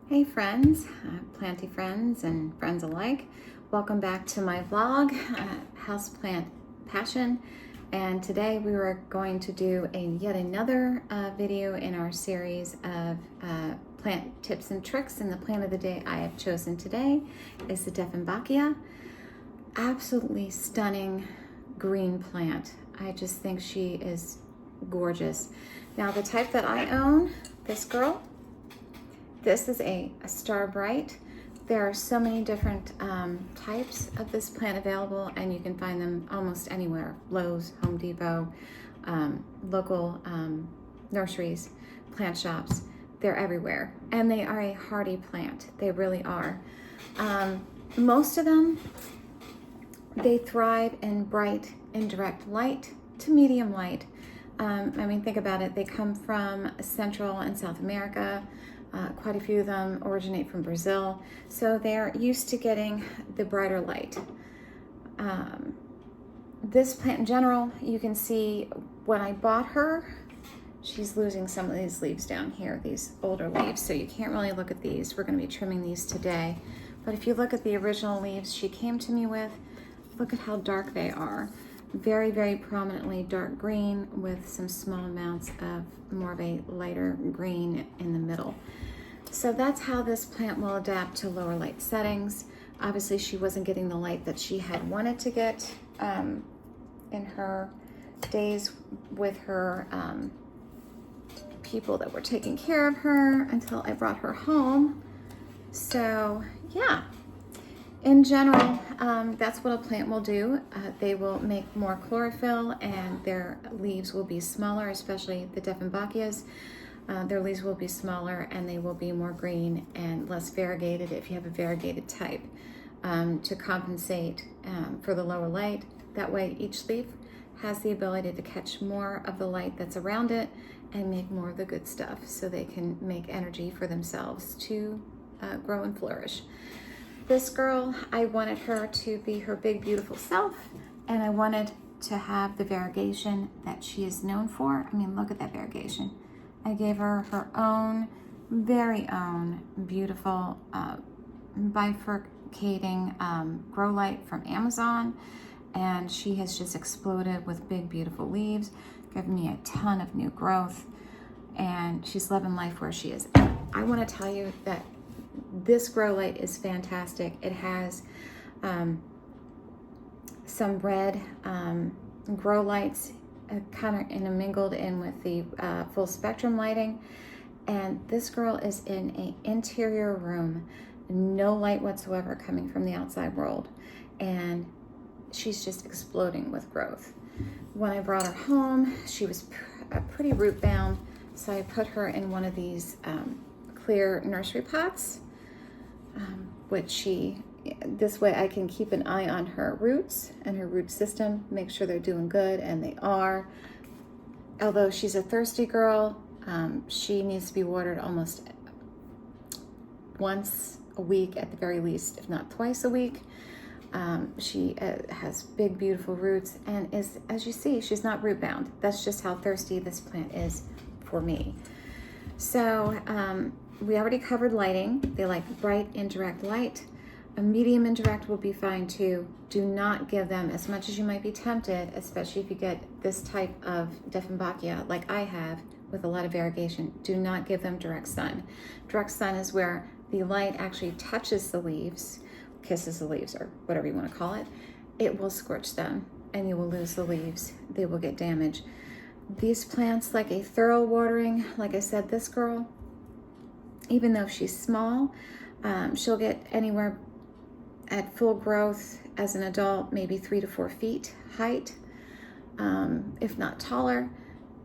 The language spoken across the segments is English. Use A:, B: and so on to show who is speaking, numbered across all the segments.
A: Hey friends, planty friends and friends alike. Welcome back to my vlog, Houseplant Passion. And today we were going to do yet another video in our series of plant tips and tricks. And the plant of the day I have chosen today is the Dieffenbachia. Absolutely stunning green plant. I just think she is gorgeous. Now the type that I own, this girl, this is a starbright. There are so many different types of this plant available, and you can find them almost anywhere. Lowe's, Home Depot, local nurseries, plant shops. They're everywhere, and they are a hardy plant. They really are. Most of them, they thrive in bright, indirect light to medium light. I mean, think about it. They come from Central and South America. Quite a few of them originate from Brazil, so they're used to getting the brighter light. This plant in general, you can see when I bought her, she's losing some of these leaves down here, these older leaves, so you can't really look at these. We're going to be trimming these today, but if you look at the original leaves she came to me with, look at how dark they are. Very, very prominently dark green with some small amounts of more of a lighter green in the middle. So that's how this plant will adapt to lower light settings. Obviously she wasn't getting the light that she had wanted to get in her days with her people that were taking care of her until I brought her home. So yeah. In general, that's what a plant will do. They will make more chlorophyll and their leaves will be smaller, especially the Dieffenbachias. Their leaves will be smaller and they will be more green and less variegated if you have a variegated type to compensate for the lower light. That way each leaf has the ability to catch more of the light that's around it and make more of the good stuff so they can make energy for themselves to grow and flourish. This girl, I wanted her to be her big, beautiful self, and I wanted to have the variegation that she is known for. I mean, look at that variegation. I gave her her own, very own, beautiful bifurcating grow light from Amazon, and she has just exploded with big, beautiful leaves, given me a ton of new growth, and she's loving life where she is. I want to tell you that this grow light is fantastic. It has some red grow lights kind of intermingled in with the full spectrum lighting. And this girl is in an interior room, no light whatsoever coming from the outside world. And she's just exploding with growth. When I brought her home, she was pretty root bound. So I put her in one of these clear nursery pots, which this way I can keep an eye on her roots and her root system, make sure they're doing good, and they are. Although she's a thirsty girl, she needs to be watered almost once a week at the very least, if not twice a week. She has big, beautiful roots, and is, as you see, she's not root bound. That's just how thirsty this plant is for me. So we already covered lighting. They like bright, indirect light. A medium indirect will be fine too. Do not give them, as much as you might be tempted, especially if you get this type of Dieffenbachia like I have with a lot of variegation, do not give them direct sun. Direct sun is where the light actually touches the leaves, kisses the leaves, or whatever you want to call it. It will scorch them and you will lose the leaves. They will get damaged. These plants like a thorough watering. Like I said, this girl, even though she's small, she'll get anywhere at full growth as an adult, maybe 3 to 4 feet height, if not taller.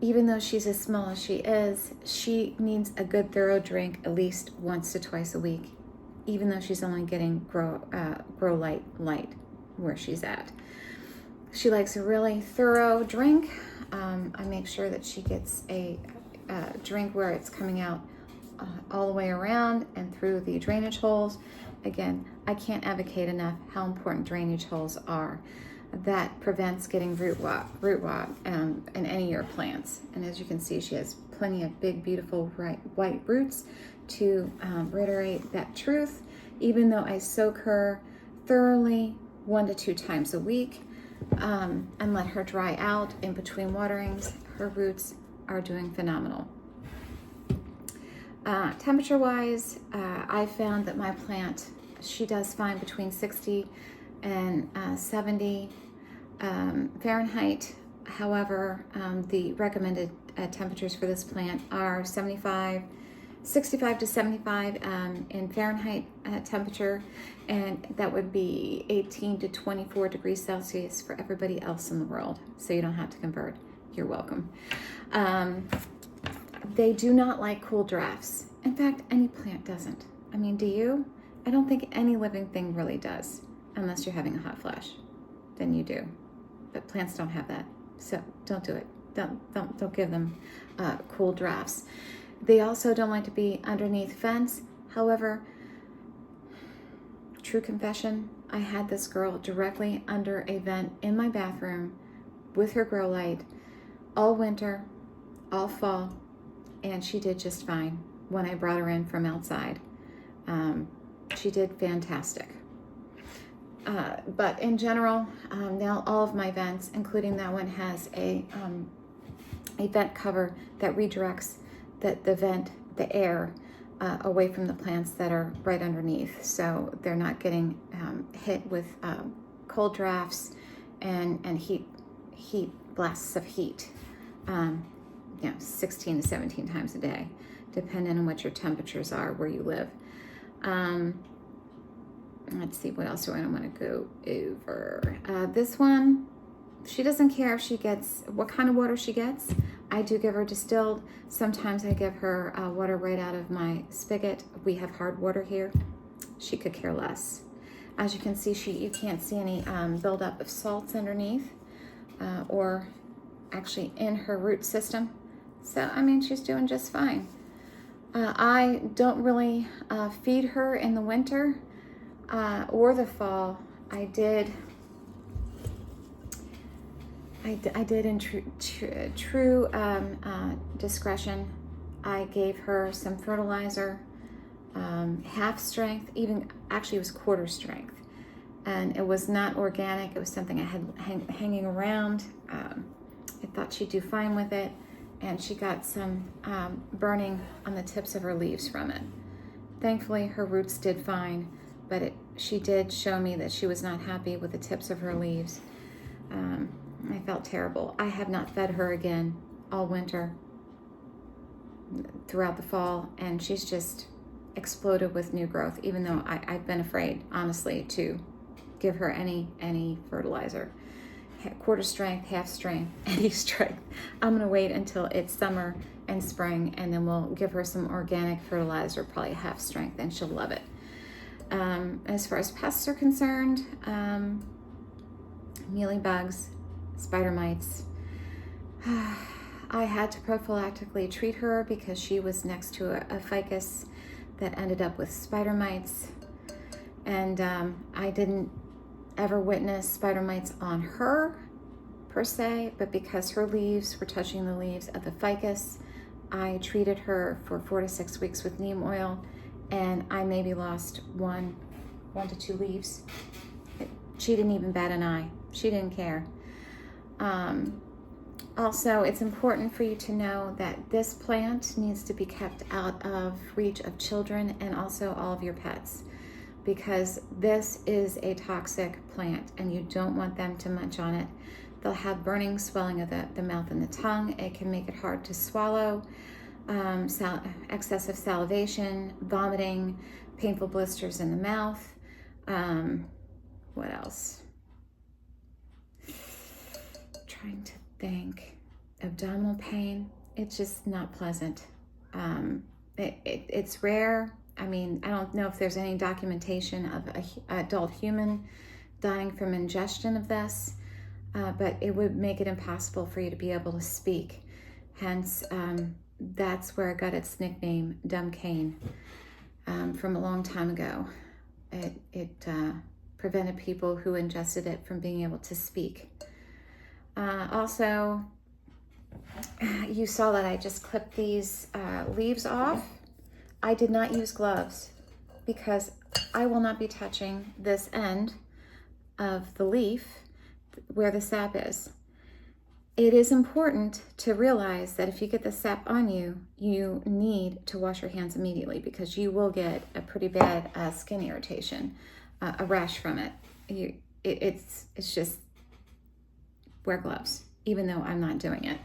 A: Even though she's as small as she is, she needs a good thorough drink at least once to twice a week, even though she's only getting grow light where she's at. She likes a really thorough drink. I make sure that she gets a drink where it's coming out all the way around and through the drainage holes. Again, I can't advocate enough how important drainage holes are. That prevents getting root rot in any of your plants. And as you can see, she has plenty of big, beautiful white roots to reiterate that truth. Even though I soak her thoroughly 1 to 2 times a week and let her dry out in between waterings, her roots are doing phenomenal. Temperature-wise, I found that my plant, she does fine between 60 and 70 Fahrenheit. However, the recommended temperatures for this plant are 65 to 75 in Fahrenheit temperature, and that would be 18 to 24 degrees Celsius for everybody else in the world. So you don't have to convert. You're welcome. They do not like cool drafts. In fact, any plant doesn't. I mean, do you? I don't think any living thing really does, unless you're having a hot flash. Then you do. But plants don't have that. So don't do it. Don't give them cool drafts. They also don't like to be underneath fence. However, true confession, I had this girl directly under a vent in my bathroom with her grow light all winter, all fall, and she did just fine when I brought her in from outside. She did fantastic. But in general, now all of my vents, including that one, has a vent cover that redirects the air away from the plants that are right underneath, so they're not getting hit with cold drafts and heat blasts of heat. 16 to 17 times a day, depending on what your temperatures are where you live. Let's see, what else do I want to go over? This one, she doesn't care if she gets, what kind of water she gets. I do give her distilled. Sometimes I give her water right out of my spigot. We have hard water here. She could care less. As you can see, you can't see any buildup of salts underneath or actually in her root system. So, I mean, she's doing just fine. I don't really feed her in the winter or the fall. I did in true discretion. I gave her some fertilizer, half strength, even actually it was quarter strength. And it was not organic. It was something I had hanging around. I thought she'd do fine with it. And she got some burning on the tips of her leaves from it. Thankfully, her roots did fine, but she did show me that she was not happy with the tips of her leaves. I felt terrible. I have not fed her again all winter, throughout the fall, and she's just exploded with new growth, even though I've been afraid, honestly, to give her any fertilizer. Quarter strength, half strength, any strength. I'm gonna wait until it's summer and spring, and then we'll give her some organic fertilizer, probably half strength, and she'll love it. As far as pests are concerned, mealybugs, spider mites. I had to prophylactically treat her because she was next to a ficus that ended up with spider mites, and I didn't ever witness spider mites on her per se, but because her leaves were touching the leaves of the ficus, I treated her for 4 to 6 weeks with neem oil, and I maybe lost one to 2 leaves. She didn't even bat an eye. She didn't care. Also, it's important for you to know that this plant needs to be kept out of reach of children and also all of your pets, because this is a toxic plant and you don't want them to munch on it. They'll have burning, swelling of the mouth and the tongue. It can make it hard to swallow, excessive salivation, vomiting, painful blisters in the mouth. What else? Trying to think. Abdominal pain. It's just not pleasant. It's rare. I mean, I don't know if there's any documentation of an adult human dying from ingestion of this, but it would make it impossible for you to be able to speak. Hence, that's where it got its nickname, Dumb Cane, from a long time ago. It prevented people who ingested it from being able to speak. Also, you saw that I just clipped these leaves off. I did not use gloves because I will not be touching this end of the leaf where the sap is. It is important to realize that if you get the sap on you, you need to wash your hands immediately because you will get a pretty bad skin irritation, a rash from it. It's just wear gloves, even though I'm not doing it.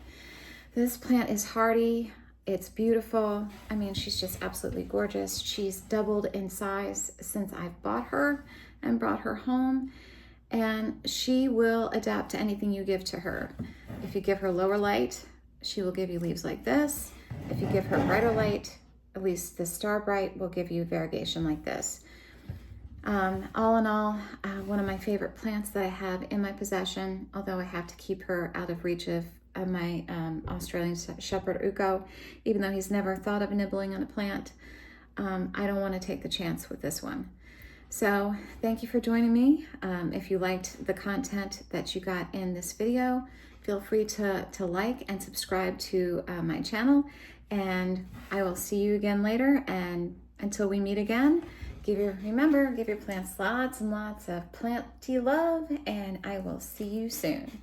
A: This plant is hardy. It's beautiful. I mean, she's just absolutely gorgeous. She's doubled in size since I've bought her and brought her home. And she will adapt to anything you give to her. If you give her lower light, she will give you leaves like this. If you give her brighter light, at least the starbright will give you variegation like this. All in all, one of my favorite plants that I have in my possession, although I have to keep her out of reach of my Australian Shepherd Uko, even though he's never thought of nibbling on a plant. I don't want to take the chance with this one. So thank you for joining me. If you liked the content that you got in this video, feel free to like and subscribe to my channel, and I will see you again later. And until we meet again, remember, give your plants lots and lots of planty love, and I will see you soon.